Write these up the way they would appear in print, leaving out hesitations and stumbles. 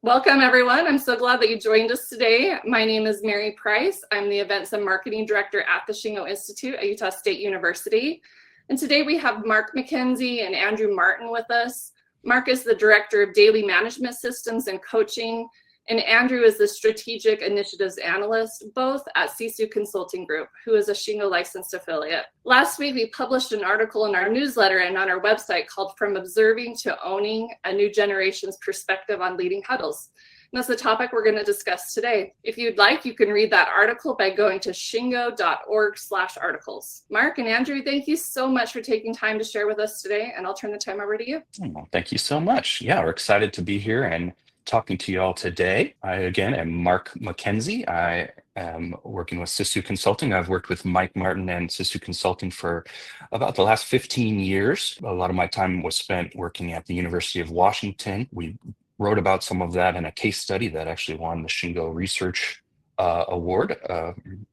Welcome, everyone. I'm so glad that you joined us today. My name is Mary Price. I'm the Events and Marketing Director at the Shingo Institute at Utah State University. And today we have McKenzie and Andrew Martyn with us. Mark is the Director of Daily Management Systems and Coaching, and Andrew is the Strategic Initiatives Analyst, both at Sisu Consulting Group, who is a Shingo licensed affiliate. Last week, we published an article in our newsletter and on our website called From Observing to Owning, a New Generation's Perspective on Leading Huddles. And that's the topic we're going to discuss today. If you'd like, you can read that article by going to shingo.org/articles. Mark and Andrew, thank you so much for taking time to share with us today, and I'll turn the time over to you. Well, thank you so much. Yeah, we're excited to be here and talking to you all today. I, again, am Mark McKenzie. I am working with Sisu Consulting. I've worked with Mike Martyn and Sisu Consulting for about the last 15 years. A lot of my time was spent working at the University of Washington. We wrote about some of that in a case study that actually won the Shingo Research Award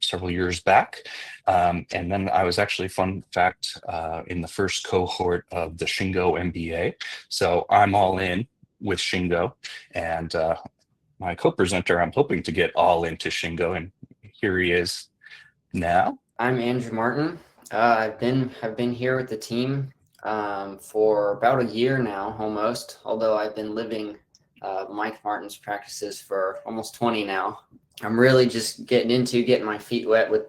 several years back. And then I was actually, fun fact, in the first cohort of the Shingo MBA. So I'm all in with Shingo, and my co-presenter, I'm hoping to get all into Shingo, and here he is now. I'm Andrew Martyn. I've been here with the team for about a year now, almost, although I've been living Mike Martyn's practices for almost 20 now. I'm really just getting my feet wet with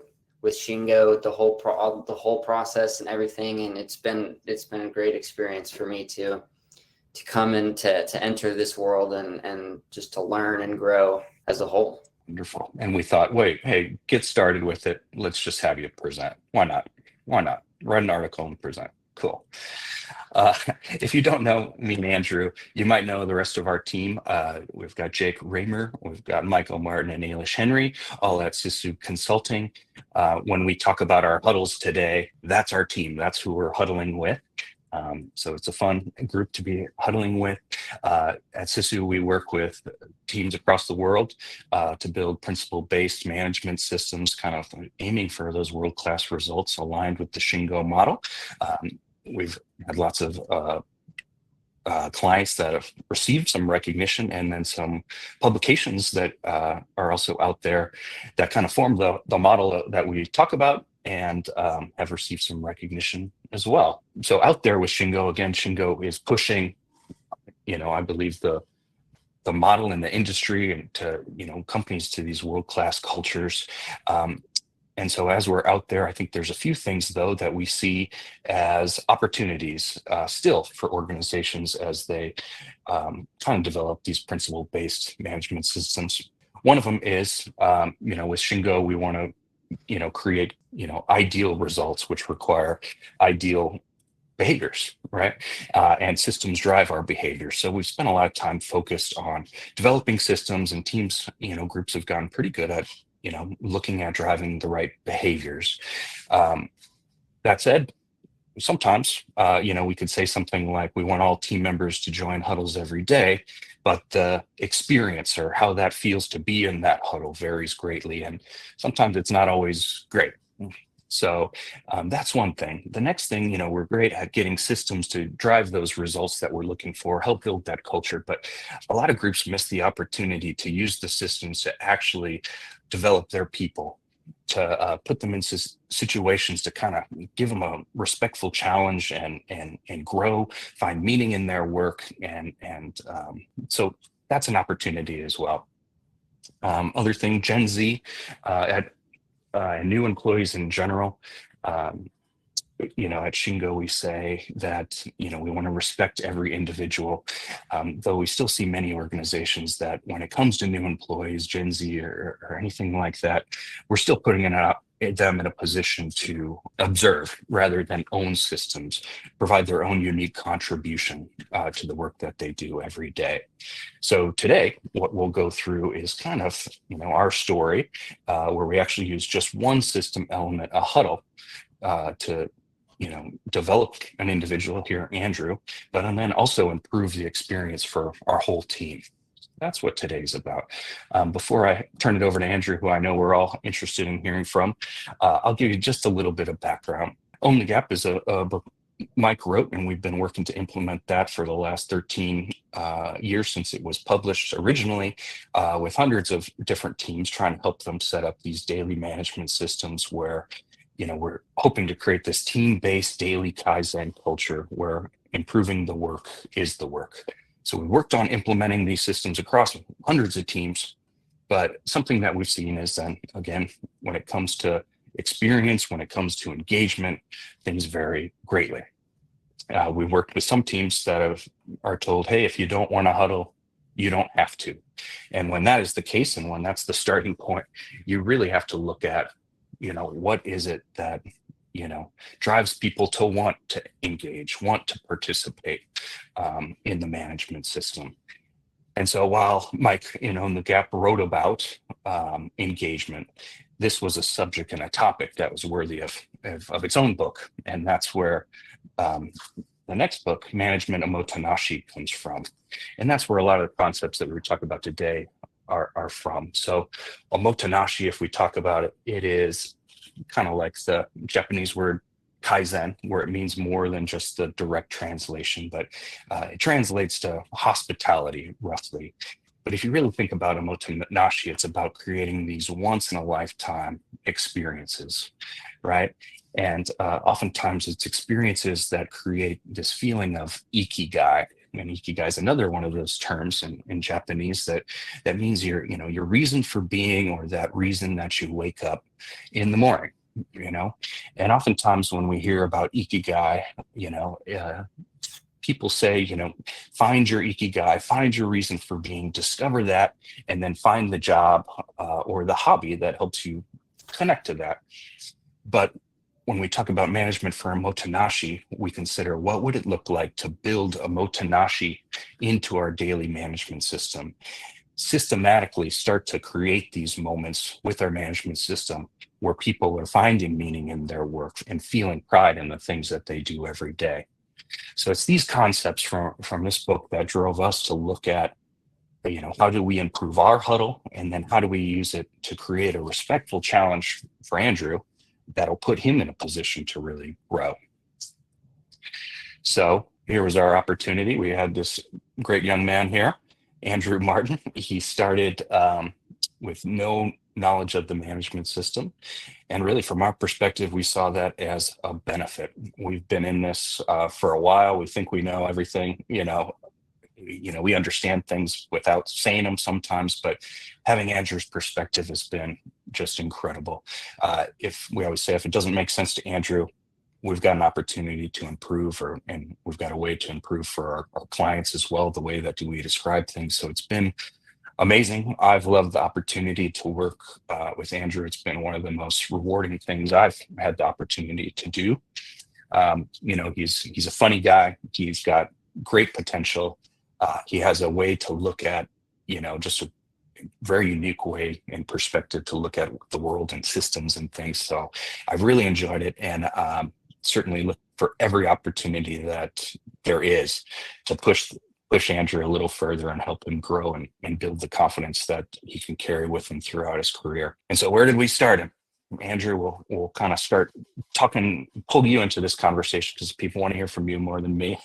Shingo, the whole process and everything, and it's been a great experience for me to come and to enter this world and just to learn and grow as a whole. Wonderful. And we thought, wait, hey, get started with it. Let's just have you present. Why not? Write an article and present. Cool. If you don't know me and Andrew, you might know the rest of our team. We've got Jake Raymer, we've got Michael Martin and Ailish Henry, all at Sisu Consulting. When we talk about our huddles today, that's our team. That's who we're huddling with. So it's a fun group to be huddling with. At Sisu, we work with teams across the world to build principle-based management systems, kind of aiming for those world-class results aligned with the Shingo model. We've had lots of clients that have received some recognition, and then some publications that are also out there that kind of form the model that we talk about, and have received some recognition as well. So out there with Shingo, again, Shingo is pushing, I believe the model in the industry and to, companies to these world-class cultures. And so as we're out there, I think there's a few things, though, that we see as opportunities still for organizations as they kind of develop these principle-based management systems. One of them is, with Shingo, we want to create, ideal results, which require ideal behaviors, right? And systems drive our behaviors. So we've spent a lot of time focused on developing systems, and teams, groups have gotten pretty good at, looking at driving the right behaviors. That said, sometimes, we could say something like, we want all team members to join huddles every day, but the experience or how that feels to be in that huddle varies greatly. And sometimes it's not always great. So that's one thing. The next thing, we're great at getting systems to drive those results that we're looking for, help build that culture. But a lot of groups miss the opportunity to use the systems to actually develop their people, to put them in situations to kind of give them a respectful challenge and grow, find meaning in their work. And so that's an opportunity as well. Other thing, Gen Z and new employees in general, at Shingo, we say that, we want to respect every individual, though we still see many organizations that when it comes to new employees, Gen Z or anything like that, we're still putting them in a position to observe rather than own systems, provide their own unique contribution to the work that they do every day. So today, what we'll go through is kind of, our story, where we actually use just one system element, a huddle, to develop an individual here, Andrew, but and then also improve the experience for our whole team. That's what today's about. Before I turn it over to Andrew, who I know we're all interested in hearing from, I'll give you just a little bit of background. Own the Gap is a Mike wrote, and we've been working to implement that for the last 13 years since it was published originally, with hundreds of different teams trying to help them set up these daily management systems where, we're hoping to create this team-based daily Kaizen culture where improving the work is the work. So we worked on implementing these systems across hundreds of teams, but something that we've seen is then, again, when it comes to experience, when it comes to engagement, things vary greatly. We've worked with some teams that are told, hey, if you don't want to huddle, you don't have to. And when that is the case, and when that's the starting point, you really have to look at, what is it that, drives people to want to engage, want to participate in the management system. And so while Mike, in the Gap wrote about engagement, this was a subject and a topic that was worthy of its own book. And that's where the next book, Management Omotenashi, comes from. And that's where a lot of the concepts that we were talking about today are from. So Omotenashi, if we talk about it, it is kind of like the Japanese word Kaizen, where it means more than just the direct translation, but it translates to hospitality, roughly. But if you really think about omotenashi, it's about creating these once-in-a-lifetime experiences, right? And oftentimes it's experiences that create this feeling of ikigai. And ikigai is another one of those terms in Japanese that means your reason for being, or that reason that you wake up in the morning. And oftentimes when we hear about ikigai, people say, find your ikigai, find your reason for being, discover that, and then find the job or the hobby that helps you connect to that. But when we talk about management for omotenashi, we consider what would it look like to build omotenashi into our daily management system, systematically start to create these moments with our management system where people are finding meaning in their work and feeling pride in the things that they do every day. So it's these concepts from this book that drove us to look at, how do we improve our huddle, and then how do we use it to create a respectful challenge for Andrew that'll put him in a position to really grow. So here was our opportunity. We had this great young man here, Andrew Martyn. He started with no knowledge of the management system. And really, from our perspective, we saw that as a benefit. We've been in this for a while. We think we know everything, we understand things without saying them sometimes, but having Andrew's perspective has been just incredible. If we always say, if it doesn't make sense to Andrew, we've got an opportunity to improve, and we've got a way to improve for our clients as well, the way that we describe things. So it's been amazing. I've loved the opportunity to work with Andrew. It's been one of the most rewarding things I've had the opportunity to do. He's a funny guy. He's got great potential. He has a way to look at, just a very unique way and perspective to look at the world and systems and things. So I've really enjoyed it, and certainly look for every opportunity that there is to push Andrew a little further and help him grow and build the confidence that he can carry with him throughout his career. And so where did we start him? Andrew, we'll kind of start talking, pull you into this conversation because people want to hear from you more than me.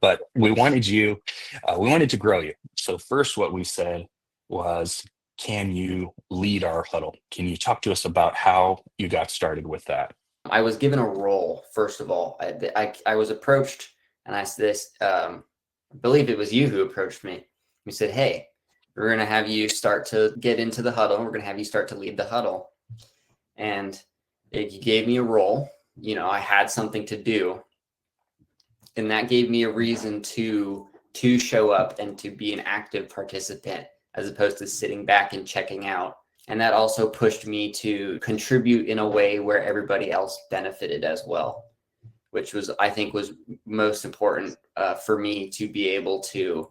But we wanted to grow you. So first, what we said was, can you lead our huddle? Can you talk to us about how you got started with that? I was given a role, first of all. I was approached, and I said this, I believe it was you who approached me. We said, hey, we're going to have you start to get into the huddle. We're going to have you start to lead the huddle. And you gave me a role. I had something to do. And that gave me a reason to show up and to be an active participant as opposed to sitting back and checking out. And that also pushed me to contribute in a way where everybody else benefited as well, which I think was most important for me to be able to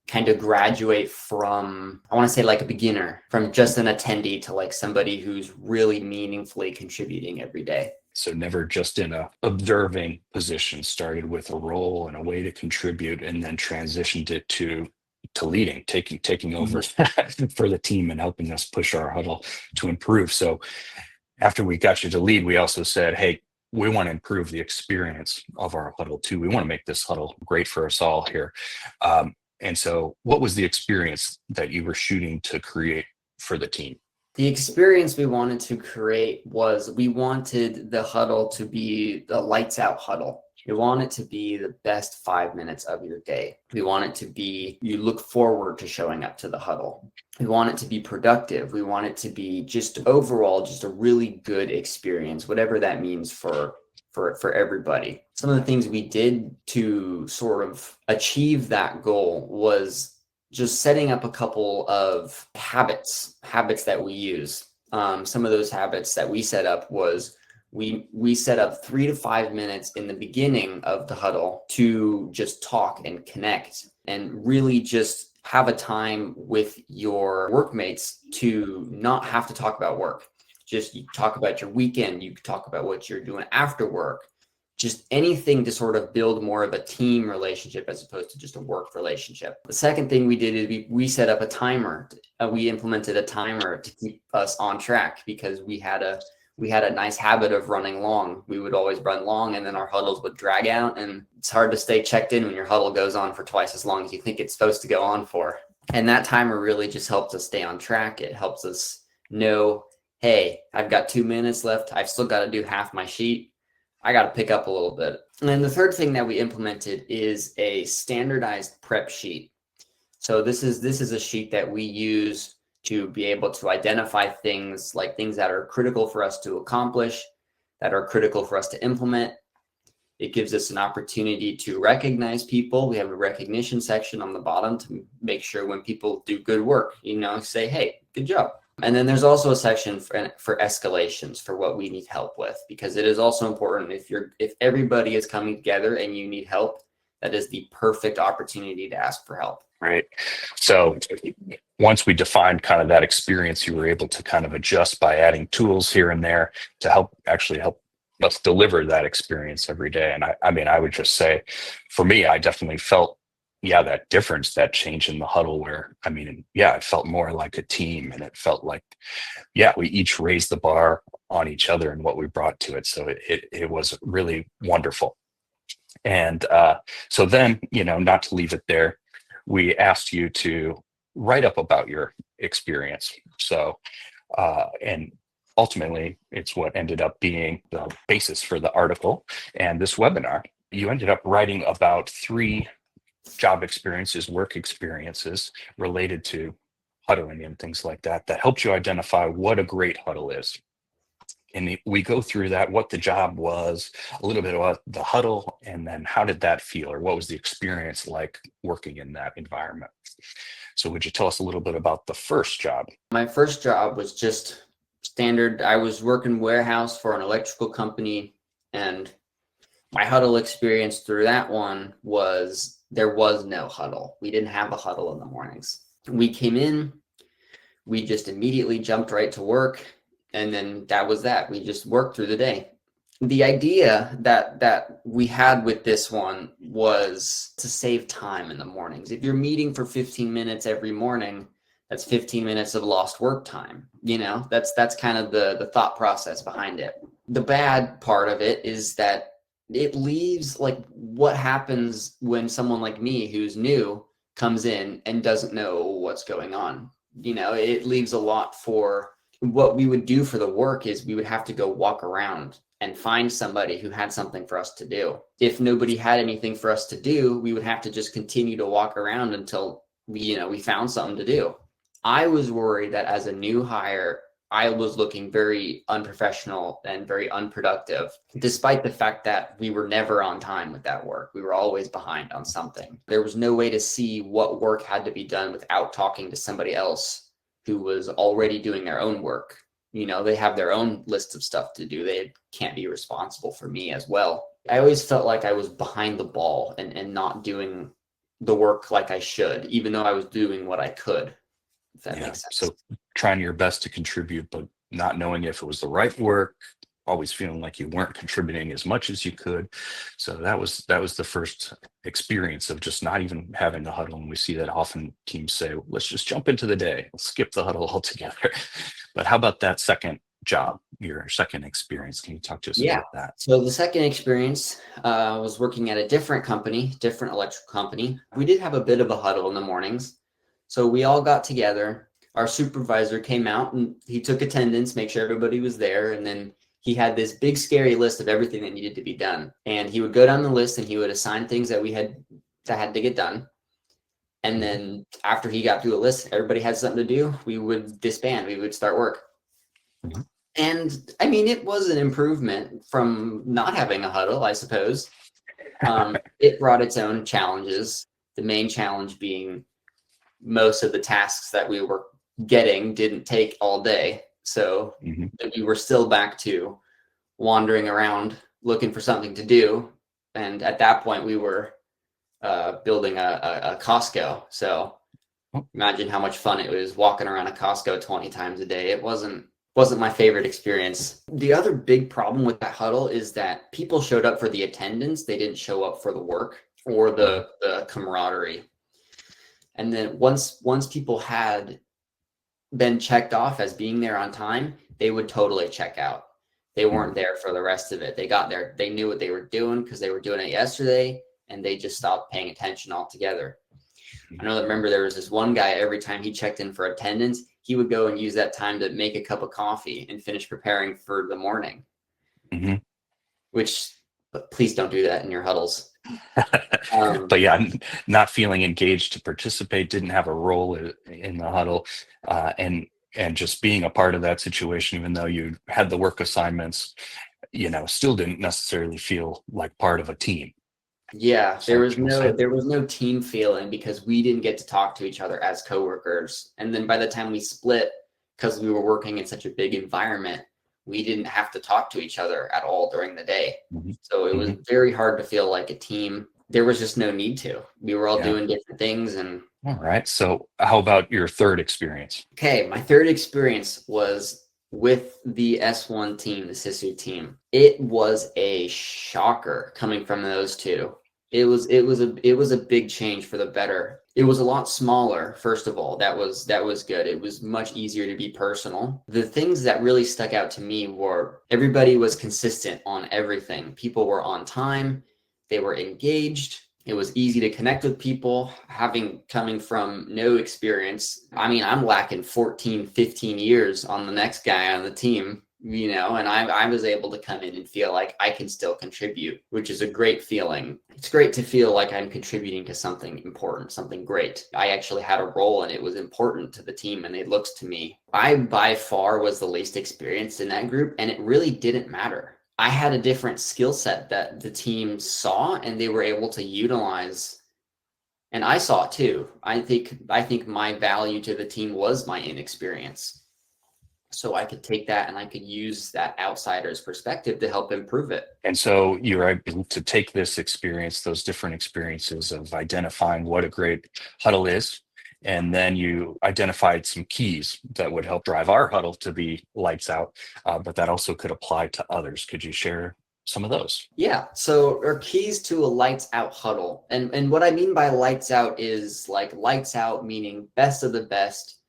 kind of graduate from, I want to say like a beginner, from just an attendee to like somebody who's really meaningfully contributing every day. So never just in a observing position, started with a role and a way to contribute, and then transitioned it to leading, taking over for the team and helping us push our huddle to improve. So after we got you to lead, we also said, hey, we want to improve the experience of our huddle too. We want to make this huddle great for us all here. And so what was the experience that you were shooting to create for the team? The experience we wanted to create was we wanted the huddle to be the lights out huddle. We want it to be the best 5 minutes of your day. We want it to be, you look forward to showing up to the huddle. We want it to be productive. We want it to be just overall, just a really good experience, whatever that means for everybody. Some of the things we did to sort of achieve that goal was just setting up a couple of habits that we use. Some of those habits that we set up was we set up 3 to 5 minutes in the beginning of the huddle to just talk and connect and really just have a time with your workmates to not have to talk about work. Just you talk about your weekend, you talk about what you're doing after work, just anything to sort of build more of a team relationship as opposed to just a work relationship. The second thing we did is we set up a timer. We implemented a timer to keep us on track because we had a nice habit of running long. We would always run long and then our huddles would drag out, and it's hard to stay checked in when your huddle goes on for twice as long as you think it's supposed to go on for. And that timer really just helps us stay on track. It helps us know, hey, I've got 2 minutes left. I've still got to do half my sheet. I got to pick up a little bit. And then the third thing that we implemented is a standardized prep sheet. So this is a sheet that we use to be able to identify things like things that are critical for us to accomplish, that are critical for us to implement. It gives us an opportunity to recognize people. We have a recognition section on the bottom to make sure when people do good work, say, hey, good job. And then there's also a section for escalations for what we need help with, because it is also important if everybody is coming together and you need help, that is the perfect opportunity to ask for help. Right. So once we defined kind of that experience, you were able to kind of adjust by adding tools here and there to help us deliver that experience every day. And I would just say, for me, I definitely felt that difference, that change in the huddle where, it felt more like a team, and it felt like, we each raised the bar on each other and what we brought to it. So it was really wonderful. And so then, not to leave it there, we asked you to write up about your experience. So, and ultimately, it's what ended up being the basis for the article and this webinar. You ended up writing about 3 job experiences, work experiences related to huddling and things like that helped you identify what a great huddle is. And we go through that, what the job was, a little bit about the huddle, and then how did that feel, or what was the experience like working in that environment? So would you tell us a little bit about the first job? My first job was just standard. I was working warehouse for an electrical company, and my huddle experience through that one was there was no huddle. We didn't have a huddle in the mornings. We came in, we just immediately jumped right to work, and then that was that. We just worked through the day. The idea that we had with this one was to save time in the mornings. If you're meeting for 15 minutes every morning, that's 15 minutes of lost work time. That's kind of the thought process behind it. The bad part of it is that it leaves, like, what happens when someone like me who's new comes in and doesn't know what's going on. It leaves a lot for what we would do for the work is we would have to go walk around and find somebody who had something for us to do. If nobody had anything for us to do, we would have to just continue to walk around until we found something to do. I was worried that as a new hire, I was looking very unprofessional and very unproductive, despite the fact that we were never on time with that work. We were always behind on something. There was no way to see what work had to be done without talking to somebody else who was already doing their own work. They have their own list of stuff to do. They can't be responsible for me as well. I always felt like I was behind the ball and not doing the work like I should, even though I was doing what I could. If that makes sense. So trying your best to contribute, but not knowing if it was the right work, always feeling like you weren't contributing as much as you could. So that was the first experience of just not even having the huddle. And we see that often teams say, let's just jump into the day, let's skip the huddle altogether. But how about that second job, your second experience. Can you talk to us Yeah. about that? So the second experience was working at a different company, different electrical company. We did have a bit of a huddle in the mornings. So we all got together. Our supervisor came out and he took attendance, make sure everybody was there. And then he had this big scary list of everything that needed to be done. And he would go down the list and he would assign things that had to get done. And then after he got through the list, everybody had something to do. We would disband, we would start work. Mhm. And I mean, it was an improvement from not having a huddle, I suppose. It brought its own challenges. The main challenge being most of the tasks that we were getting didn't take all day. So we were still back to wandering around looking for something to do. And at that point, we were building a Costco. So imagine how much fun it was walking around a Costco 20 times a day. It wasn't my favorite experience. The other big problem with that huddle is that people showed up for the attendance. They didn't show up for the work or the camaraderie. And then once people had been checked off as being there on time, they would totally check out. They weren't there for the rest of it. They got there, they knew what they were doing because they were doing it yesterday, and they just stopped paying attention altogether. I remember there was this one guy, every time he checked in for attendance, he would go and use that time to make a cup of coffee and finish preparing for the morning. But please don't do that in your huddles. But yeah, not feeling engaged to participate, didn't have a role in the huddle, and just being a part of that situation, even though you had the work assignments, still didn't necessarily feel like part of a team. Yeah, there was no team feeling because we didn't get to talk to each other as coworkers. And then by the time we split, because we were working in such a big environment, we didn't have to talk to each other at all during the day. So it was very hard to feel like a team. There was just no need to. We were all doing different things. And all right. So how about your third experience? Okay, my third experience was with the S1 team, the SISU team. It was a shocker coming from those two. It was a big change for the better. It was a lot smaller, first of all. That was good. It was much easier to be personal. The things that really stuck out to me were everybody was consistent on everything. People were on time, they were engaged. It was easy to connect with people, coming from no experience. I mean, I'm lacking 14, 15 years on the next guy on the team, and I was able to come in and feel like I can still contribute, which is a great feeling. It's great to feel like I'm contributing to something important, something great. I actually had a role and it was important to the team, and it looks to me. I by far was the least experienced in that group, and it really didn't matter. I had a different skill set that the team saw and they were able to utilize. And I saw it too. I think my value to the team was my inexperience. So I could take that and I could use that outsider's perspective to help improve it. And so you're able to take this experience, those different experiences of identifying what a great huddle is, and then you identified some keys that would help drive our huddle to be lights out, but that also could apply to others. Could you share some of those? Yeah. So our keys to a lights out huddle. And what I mean by lights out is like lights out, meaning best of the best,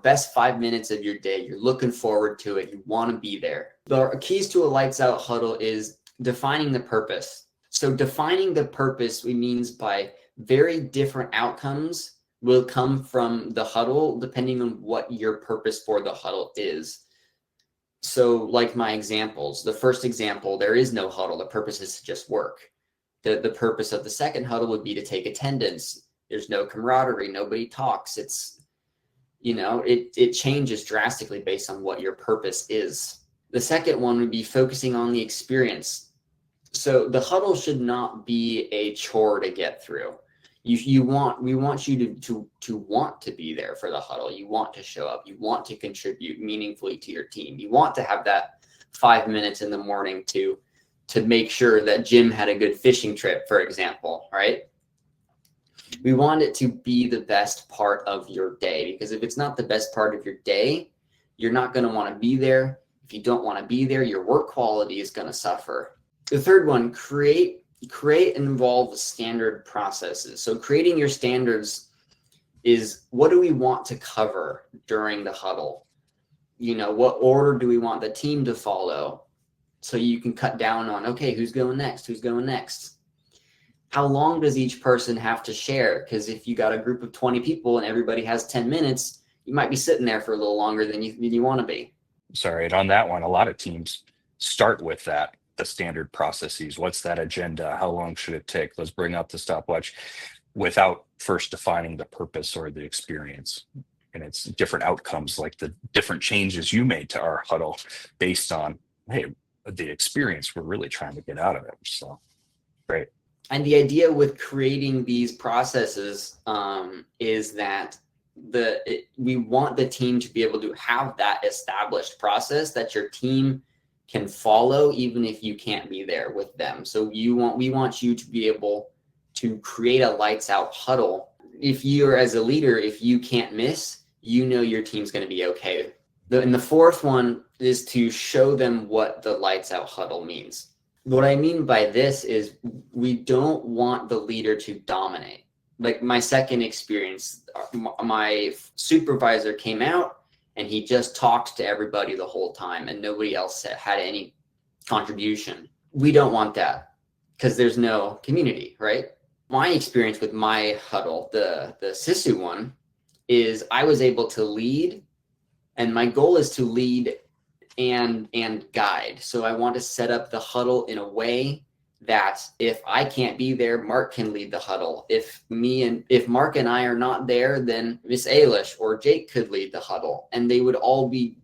best 5 minutes of your day. You're looking forward to it. You want to be there. The keys to a lights out huddle is defining the purpose. So defining the purpose, we means by very different outcomes will come from the huddle, depending on what your purpose for the huddle is. So like my examples, the first example, there is no huddle. The purpose is to just work. The purpose of the second huddle would be to take attendance. There's no camaraderie. Nobody talks. It changes drastically based on what your purpose is. The second one would be focusing on the experience. So the huddle should not be a chore to get through. We want you to want to be there for the huddle. You want to show up. You want to contribute meaningfully to your team. You want to have that 5 minutes in the morning to make sure that Jim had a good fishing trip, for example, right? We want it to be the best part of your day, because if it's not the best part of your day, you're not going to want to be there. If you don't want to be there, your work quality is going to suffer. The third one, create and involve standard processes. So creating your standards is, what do we want to cover during the huddle? what order do we want the team to follow? So you can cut down on, okay, who's going next? Who's going next? How long does each person have to share? Because if you got a group of 20 people and everybody has 10 minutes, you might be sitting there for a little longer than you want to be. Sorry, and on that one, a lot of teams start with that, the standard processes. What's that agenda? How long should it take? Let's bring up the stopwatch without first defining the purpose or the experience. And it's different outcomes, like the different changes you made to our huddle based on, hey, the experience we're really trying to get out of it. So great. And the idea with creating these processes is that we want the team to be able to have that established process that your team can follow, even if you can't be there with them. So we want you to be able to create a lights out huddle. If you're, as a leader, if you can't miss, your team's going to be okay. And the fourth one is to show them what the lights out huddle means. What I mean by this is we don't want the leader to dominate. Like my second experience, my supervisor came out and he just talked to everybody the whole time and nobody else had any contribution. We don't want that because there's no community, right? My experience with my huddle, the SISU one, is I was able to lead, and my goal is to lead and guide. So I want to set up the huddle in a way that if I can't be there, Mark can lead the huddle. If Mark and I are not there, then Miss Ailish or Jake could lead the huddle, and they would all be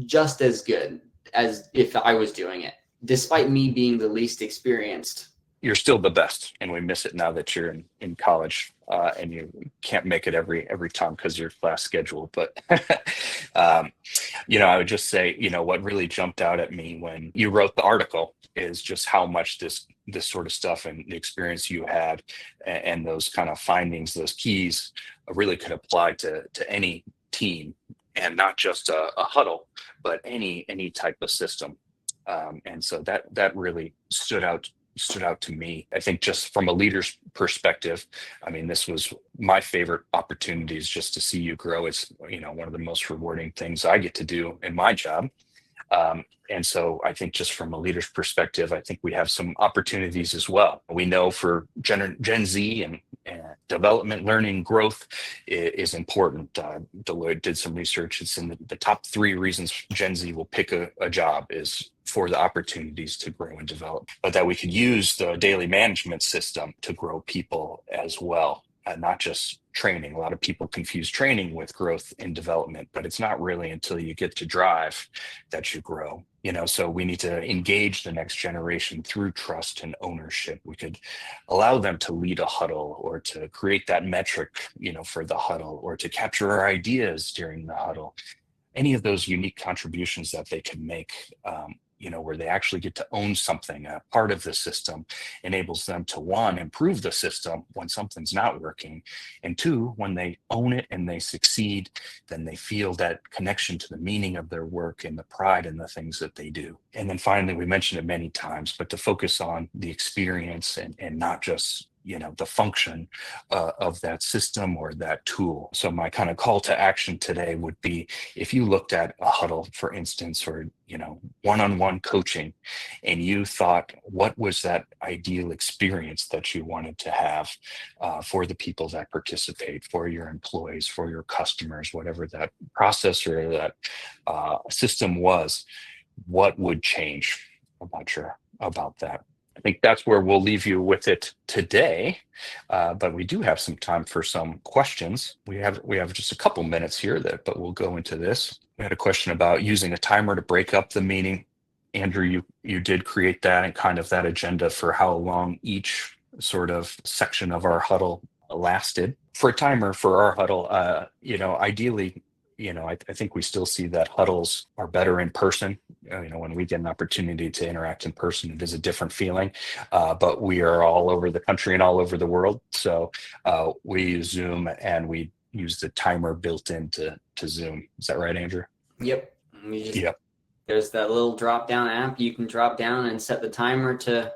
just as good as if I was doing it, despite me being the least experienced. You're still the best, and we miss it now that you're in college and you can't make it every time because of your class schedule. But I would just say, what really jumped out at me when you wrote the article is just how much this sort of stuff and the experience you had and those kind of findings, those keys, really could apply to any team, and not just a huddle, but any type of system. And so that really stood out to me. I think just from a leader's perspective, I mean, this was my favorite opportunities just to see you grow. It's, one of the most rewarding things I get to do in my job. And so I think just from a leader's perspective, I think we have some opportunities as well. We know for Gen Z and development, learning, growth is important. Deloitte did some research. It's in the top 3 reasons Gen Z will pick a job is for the opportunities to grow and develop, but that we could use the daily management system to grow people as well. And not just training. A lot of people confuse training with growth and development, but it's not really until you get to drive that you grow. So we need to engage the next generation through trust and ownership. We could allow them to lead a huddle or to create that metric, for the huddle, or to capture our ideas during the huddle. Any of those unique contributions that they can make, where they actually get to own something, a part of the system, enables them to, 1, improve the system when something's not working, and 2, when they own it and they succeed, then they feel that connection to the meaning of their work and the pride in the things that they do. And then finally, we mentioned it many times, but to focus on the experience and not just the function of that system or that tool. So my kind of call to action today would be, if you looked at a huddle, for instance, or one-on-one coaching, and you thought, what was that ideal experience that you wanted to have for the people that participate, for your employees, for your customers, whatever that process or that system was, what would change about that? I think that's where we'll leave you with it today, but we do have some time for some questions. We have just a couple minutes here, but we'll go into this. We had a question about using a timer to break up the meeting. Andrew, you did create that and kind of that agenda for how long each sort of section of our huddle lasted. For a timer for our huddle, ideally, I think we still see that huddles are better in person. When we get an opportunity to interact in person, it is a different feeling. But we are all over the country and all over the world. So we use Zoom, and we use the timer built into Zoom. Is that right, Andrew? Yep. Yep. There's that little drop down app. You can drop down and set the timer to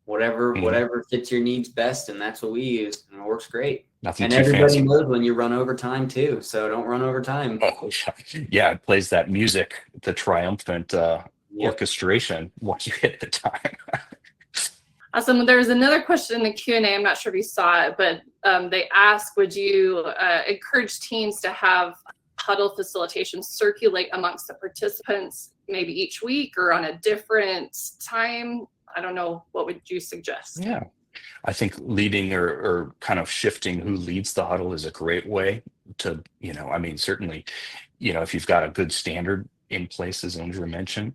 whatever fits your needs best. And that's what we use. And it works great. Nothing And too everybody fancy. knows when you run overtime too, so don't run overtime. Oh, yeah, it plays that music, the triumphant Yep. orchestration once you hit the time. Awesome. There's another question in the Q&A. I'm not sure if you saw it, but they ask, would you encourage teams to have huddle facilitation circulate amongst the participants maybe each week or on a different time? I don't know. What would you suggest? Yeah, I think leading or kind of shifting who leads the huddle is a great way to, I mean, certainly, if you've got a good standard in place, as Andrew mentioned,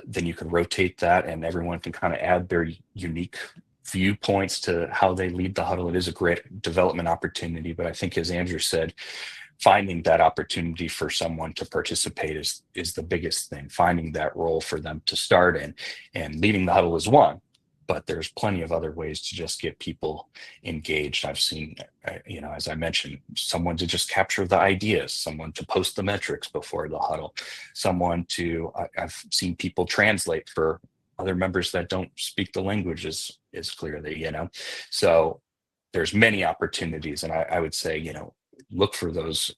then you can rotate that and everyone can kind of add their unique viewpoints to how they lead the huddle. It is a great development opportunity, but I think, as Andrew said, finding that opportunity for someone to participate is the biggest thing. Finding that role for them to start in, and leading the huddle is one, but there's plenty of other ways to just get people engaged. I've seen, as I mentioned, someone to just capture the ideas, someone to post the metrics before the huddle, someone to, I've seen people translate for other members that don't speak the language as clearly, so there's many opportunities. And I would say, look for those,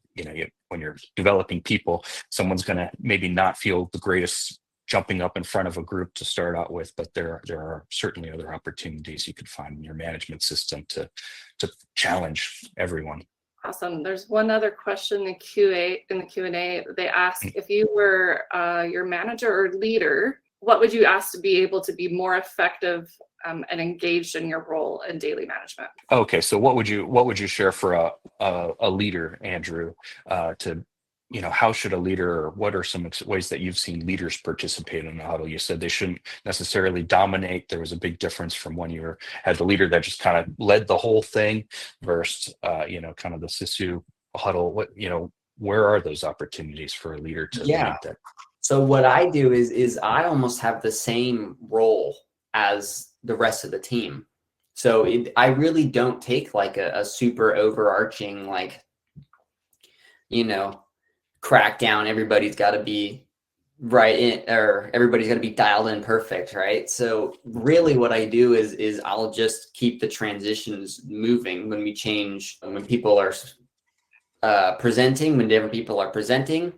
when you're developing people, someone's going to maybe not feel the greatest jumping up in front of a group to start out with, but there are certainly other opportunities you could find in your management system to challenge everyone. Awesome. There's one other question in the Q&A. They ask, if you were your manager or leader, what would you ask to be able to be more effective and engaged in your role in daily management? Okay, so what would you share for a leader, Andrew, to how should a leader, or what are some ways that you've seen leaders participate in the huddle? You said they shouldn't necessarily dominate. There was a big difference from when you had the leader that just kind of led the whole thing versus kind of the SISU huddle. Where are those opportunities for a leader to lead that? So what I do is I almost have the same role as the rest of the team. So I really don't take like a super overarching, like, crackdown. Everybody's got to be right in, or everybody's got to be dialed in perfect, right? So really what I do is I'll just keep the transitions moving when we change, when people are presenting, when different people are presenting.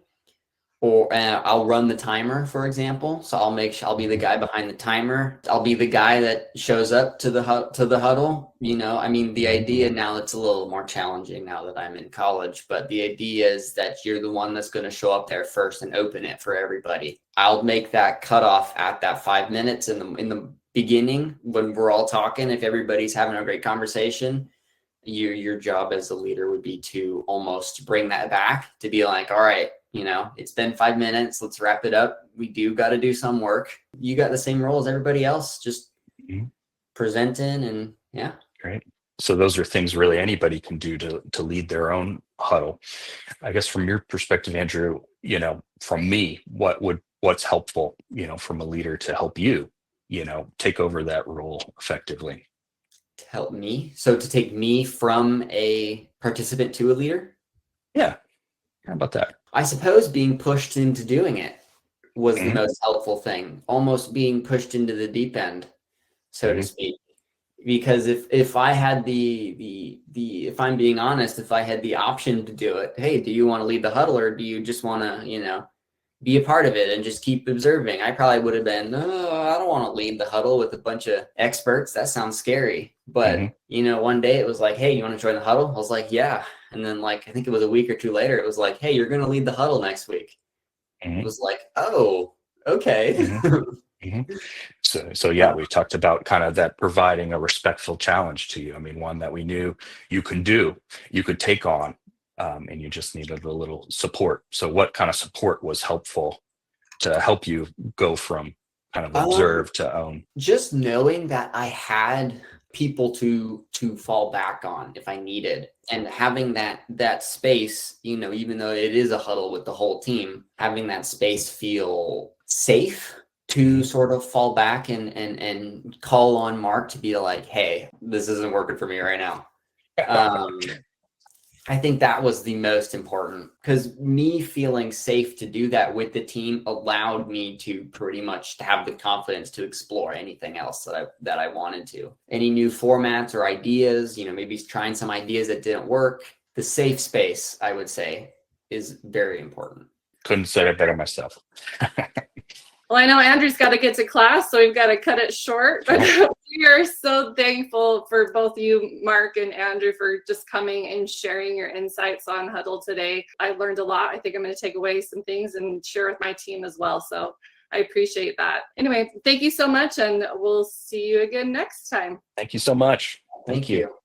Or I'll run the timer, for example. So I'll be the guy behind the timer. I'll be the guy that shows up to the huddle. I mean, the idea now, it's a little more challenging now that I'm in college, but the idea is that you're the one that's going to show up there first and open it for everybody. I'll make that cutoff at that 5 minutes in the beginning when we're all talking. If everybody's having a great conversation, your job as a leader would be to almost bring that back, to be like, all right, it's been 5 minutes. Let's wrap it up. We do got to do some work. You got the same role as everybody else, just presenting and yeah. Great. So those are things really anybody can do to lead their own huddle. I guess from your perspective, Andrew, from me, what's helpful, from a leader to help you, take over that role effectively? To help me. So to take me from a participant to a leader? Yeah. How about that? I suppose being pushed into doing it was the most helpful thing, almost being pushed into the deep end, so to speak. Because if I had if I'm being honest, if I had the option to do it, hey, do you want to lead the huddle, or do you just want to, be a part of it and just keep observing? I probably would have been, no, I don't want to lead the huddle with a bunch of experts. That sounds scary. But, one day it was like, hey, you want to join the huddle? I was like, yeah. And then I think it was a week or two later, it was like, hey, you're going to lead the huddle next week. It was like, oh, okay. So yeah, we talked about kind of that providing a respectful challenge to you. I mean, one that we knew you could take on, and you just needed a little support. So what kind of support was helpful to help you go from kind of observe to own? Just knowing that I had people to fall back on if I needed, and having that space, even though it is a huddle with the whole team, having that space feel safe to sort of fall back and call on Mark to be like, hey, this isn't working for me right now. I think that was the most important, because me feeling safe to do that with the team allowed me to pretty much have the confidence to explore anything else that I wanted to. Any new formats or ideas, maybe trying some ideas that didn't work. The safe space, I would say, is very important. Couldn't say it better myself. Well, I know Andrew's got to get to class, so we've got to cut it short. But we are so thankful for both you, Mark and Andrew, for just coming and sharing your insights on Huddle today. I learned a lot. I think I'm going to take away some things and share with my team as well. So I appreciate that. Anyway, thank you so much, and we'll see you again next time. Thank you so much. Thank you.